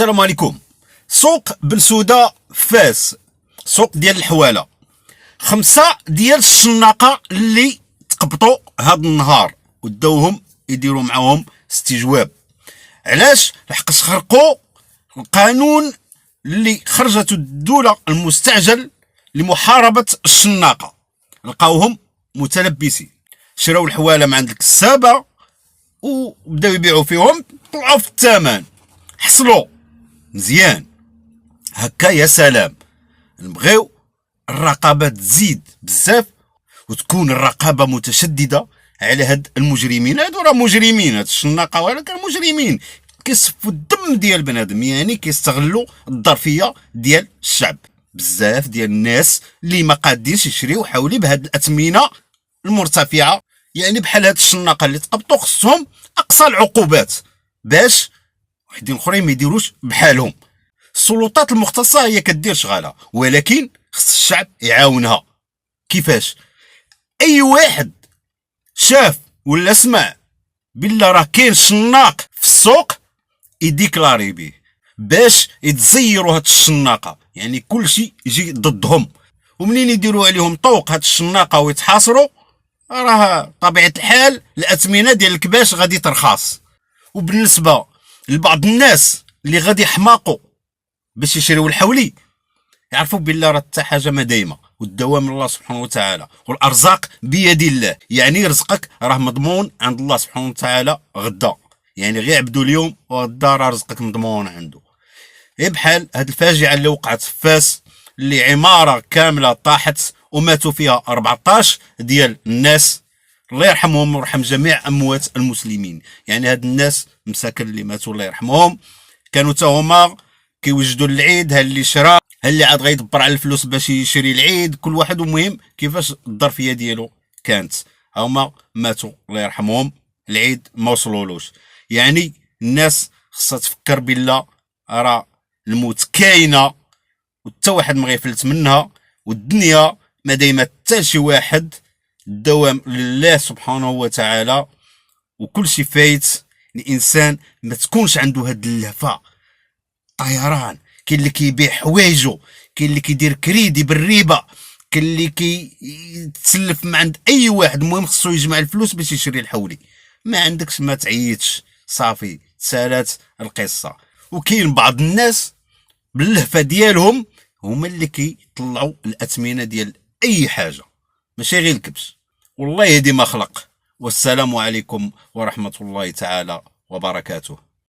السلام عليكم. سوق بنسودة فاس، سوق ديال الحوالة. 5 ديال الشناقة اللي تقبطوا هاد النهار وداوهم يديروا معاهم استجواب. علاش؟ لحقاش خرقوا القانون اللي خرجته الدولة المستعجل لمحاربة الشناقة. لقاوهم متلبسين، شراو الحوالة من عند الكسابة وبداو يبيعوا فيهم، طلعوا في الثمن، حصلوا مزيان هكا. يا سلام، نبغيو الرقابة تزيد بزاف وتكون الرقابة متشددة على هاد المجرمين. هادو راه مجرمين، هاد الشناقة ولكن مجرمين كيصفوا الدم ديال بنادم، يعني كيستغلوا الظرفية ديال الشعب. بزاف ديال الناس اللي ما قادينش يشريو حولي بهاد الأثمنة المرتفعة، يعني بحال هاد الشناقة اللي تقبطوا خصهم أقصى العقوبات باش وحدين اخرين ما يديروش بحالهم. السلطات المختصه هي كدير شغالها، ولكن خص الشعب يعاونها. كيفاش؟ اي واحد شاف ولا سمع بلا راه كاين شناق في السوق يديكلاري به باش يتزيروا هاد الشناقه، يعني كلشي يجي ضدهم. ومنين يديروا عليهم طوق هاد الشناقه ويتحاصروا، راه طبيعه الحال الاثمنه ديال الكباش غادي ترخص. وبالنسبه لبعض الناس اللي غادي يحماقوا باش يشريو الحولي، يعرفوا بالله راه حتى حاجه ما دايمه، والدوام من الله سبحانه وتعالى، والارزاق بيد الله. يعني رزقك راه مضمون عند الله سبحانه وتعالى غدا، يعني غير عبدو اليوم وغدا راه رزقك مضمون عنده. بحال هاد الفاجعه اللي وقعت في فاس، اللي عماره كامله طاحت وماتوا فيها 14 ديال الناس. الله يرحمهم ويرحم جميع اموات المسلمين. يعني هاد الناس مساكن اللي ماتوا الله يرحمهم كانوا تا هما كيوجدوا العيد، ها اللي شرا، ها اللي عاد غيدبر على الفلوس باش يشري العيد، كل واحد المهم كيفاش الظرفيه ديالو كانت. هما ماتوا الله يرحمهم، العيد ما وصلولوش. يعني الناس خصها تفكر بالله راه الموت كاينه وحتى واحد ما غيفلت منها، والدنيا ما دايما حتى شي واحد، الدوام لله سبحانه وتعالى وكل شي فايت. الانسان ما تكونش عنده هاد اللهفه طيران. كاين اللي كيبيع حوايجو، كاين اللي كيدير كريدي بالربا، كاين اللي كيتسلف من عند اي واحد، المهم خصو يجمع الفلوس باش يشري الحولي. ما عندكش ما تعيطش، صافي تسالات القصه. وكاين بعض الناس باللهفه ديالهم هما اللي كيطلعوا الاثمنه ديال اي حاجه، ماشي غير الكبش. والله يهدي ما خلق. والسلام عليكم ورحمه الله تعالى وبركاته.